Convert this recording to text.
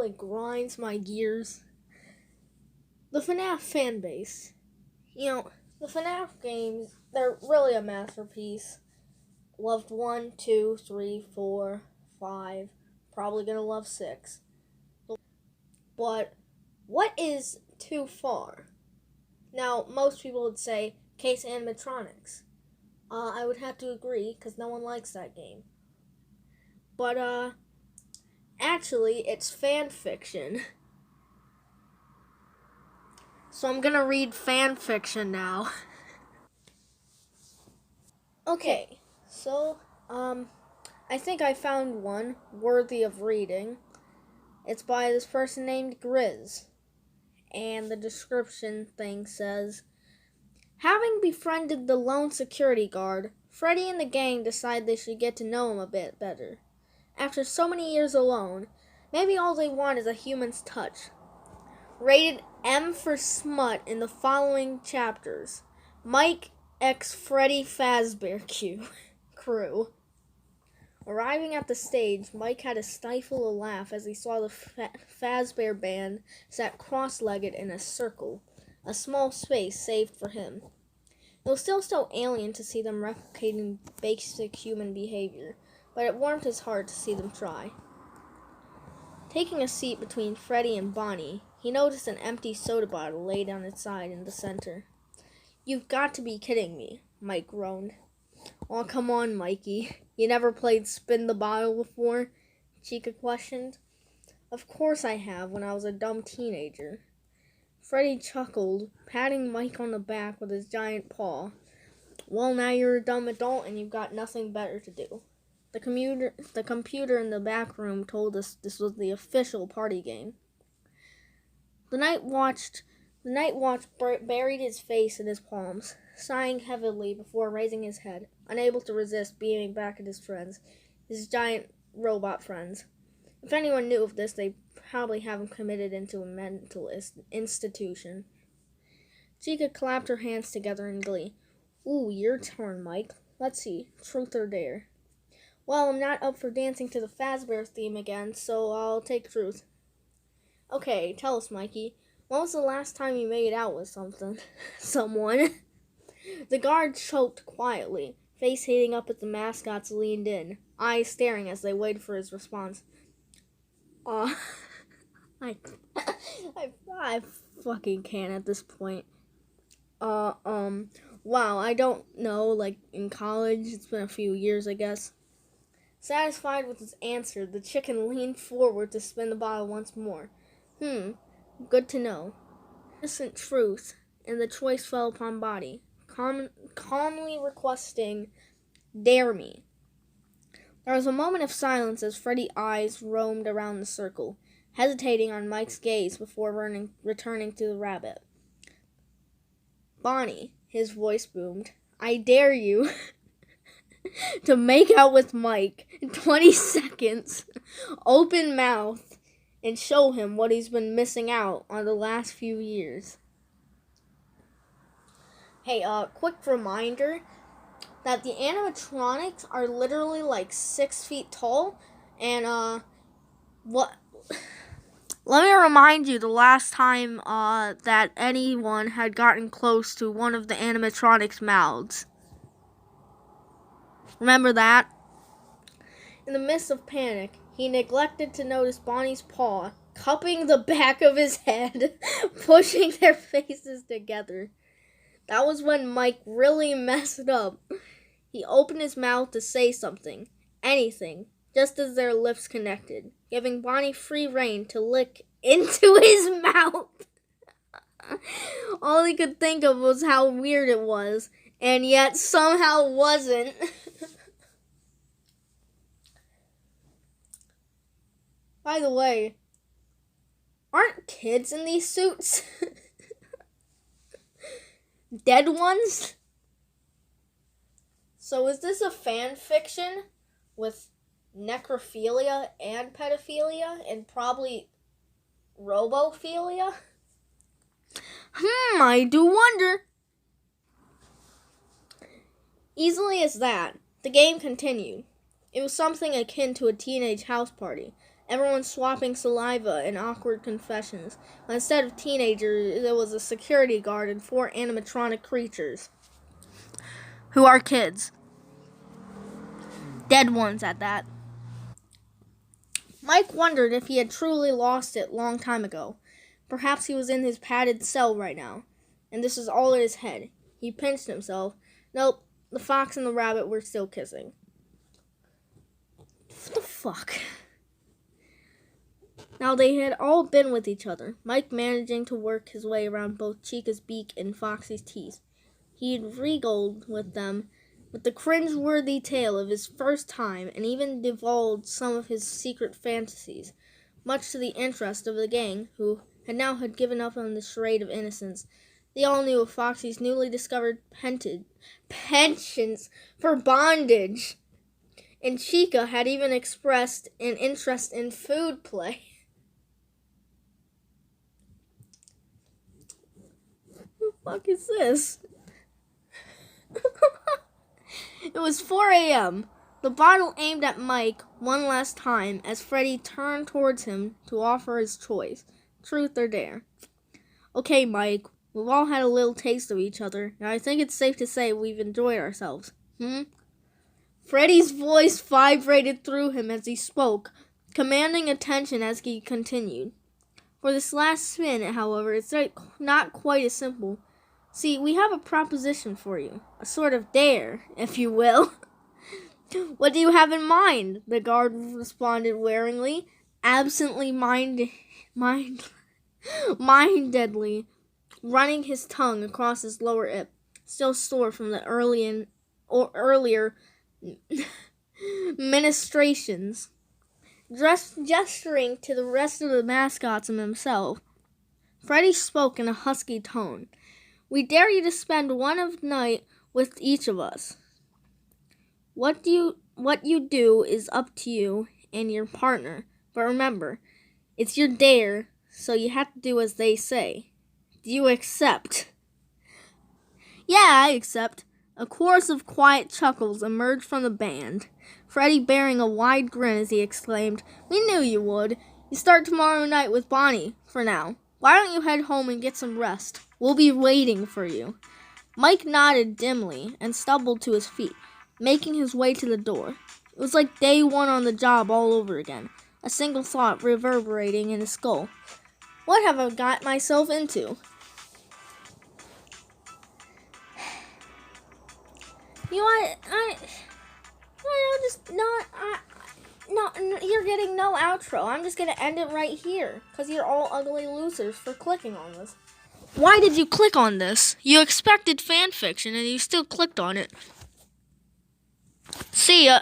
really grinds my gears? The FNAF fan base. The FNAF games, they're really a masterpiece. Loved 1, 2, 3, 4, 5. Probably gonna love 6. But what is too far? Now, most people would say Case Animatronics. I would have to agree, because no one likes that game. But, actually, it's fan fiction. So I'm gonna read fan fiction now. Okay, so, I think I found one worthy of reading. It's by this person named Grizz. And the description thing says, having befriended the lone security guard, Freddy and the gang decide they should get to know him a bit better. After so many years alone, maybe all they want is a human's touch. Rated M for smut in the following chapters. Mike x Freddy Fazbear crew. Arriving at the stage, Mike had to stifle a laugh as he saw the Fazbear band sat cross-legged in a circle, a small space saved for him. It was still so alien to see them replicating basic human behavior, but it warmed his heart to see them try. Taking a seat between Freddy and Bonnie, he noticed an empty soda bottle laid on its side in the center. You've got to be kidding me, Mike groaned. Oh, come on, Mikey. You never played Spin the Bottle before? Chica questioned. Of course I have, when I was a dumb teenager. Freddy chuckled, patting Mike on the back with his giant paw. Well, now you're a dumb adult and you've got nothing better to do. The computer in the back room told us this was the official party game. The Night Watch buried his face in his palms, sighing heavily before raising his head, unable to resist beaming back at his friends, his giant robot friends. If anyone knew of this, they'd probably have him committed into a mental institution. Chica clapped her hands together in glee. Ooh, your turn, Mike. Let's see, truth or dare. Well, I'm not up for dancing to the Fazbear theme again, so I'll take truth. Okay, tell us, Mikey. When was the last time you made out with someone? The guard choked quietly, face heating up as the mascots leaned in, eyes staring as they waited for his response. I fucking can't at this point. Wow, I don't know, like, in college, it's been a few years, I guess. Satisfied with his answer, the chicken leaned forward to spin the bottle once more. Good to know. Innocent truth, and the choice fell upon Bonnie, calmly requesting, dare me. There was a moment of silence as Freddy's eyes roamed around the circle, hesitating on Mike's gaze before returning to the rabbit. Bonnie, his voice boomed, I dare you to make out with Mike in 20 seconds, open mouth, and show him what he's been missing out on the last few years. Hey, quick reminder that the animatronics are literally like 6 feet tall, and, let me remind you the last time, that anyone had gotten close to one of the animatronics' mouths. Remember that? In the midst of panic, he neglected to notice Bonnie's paw, cupping the back of his head, pushing their faces together. That was when Mike really messed up. He opened his mouth to say something, anything, just as their lips connected, giving Bonnie free rein to lick into his mouth. All he could think of was how weird it was, and yet somehow wasn't. By the way, aren't kids in these suits? Dead ones? So is this a fan fiction with necrophilia and pedophilia and probably robophilia? I do wonder. Easily as that, the game continued. It was something akin to a teenage house party, everyone swapping saliva and awkward confessions. But instead of teenagers, there was a security guard and 4 animatronic creatures. Who are kids. Dead ones at that. Mike wondered if he had truly lost it long time ago. Perhaps he was in his padded cell right now, and this was all in his head. He pinched himself. Nope, the fox and the rabbit were still kissing. What the fuck? Now they had all been with each other, Mike managing to work his way around both Chica's beak and Foxy's teeth. He had regaled with them with the cringe-worthy tale of his first time, and even divulged some of his secret fantasies, much to the interest of the gang, who had given up on the charade of innocence. They all knew of Foxy's newly discovered penchants for bondage, and Chica had even expressed an interest in food play. What the fuck is this? It was 4 a.m. The bottle aimed at Mike one last time as Freddy turned towards him to offer his choice, truth or dare. Okay, Mike, we've all had a little taste of each other, and I think it's safe to say we've enjoyed ourselves. Freddy's voice vibrated through him as he spoke, commanding attention as he continued. For this last minute, however, it's not quite as simple. See, we have a proposition for you. A sort of dare, if you will. What do you have in mind? The guard responded waringly, absently mindedly, running his tongue across his lower lip, still sore from the earlier ministrations. Gesturing to the rest of the mascots and himself, Freddy spoke in a husky tone. We dare you to spend one night with each of us. What you do is up to you and your partner. But remember, it's your dare, so you have to do as they say. Do you accept? Yeah, I accept. A chorus of quiet chuckles emerged from the band, Freddy bearing a wide grin as he exclaimed, We knew you would. You start tomorrow night with Bonnie, for now. Why don't you head home and get some rest? We'll be waiting for you. Mike nodded dimly and stumbled to his feet, making his way to the door. It was like day one on the job all over again, a single thought reverberating in his skull. What have I got myself into? You know what? You're getting no outro. I'm just gonna end it right here, because you're all ugly losers for clicking on this. Why did you click on this? You expected fan fiction and you still clicked on it. See ya.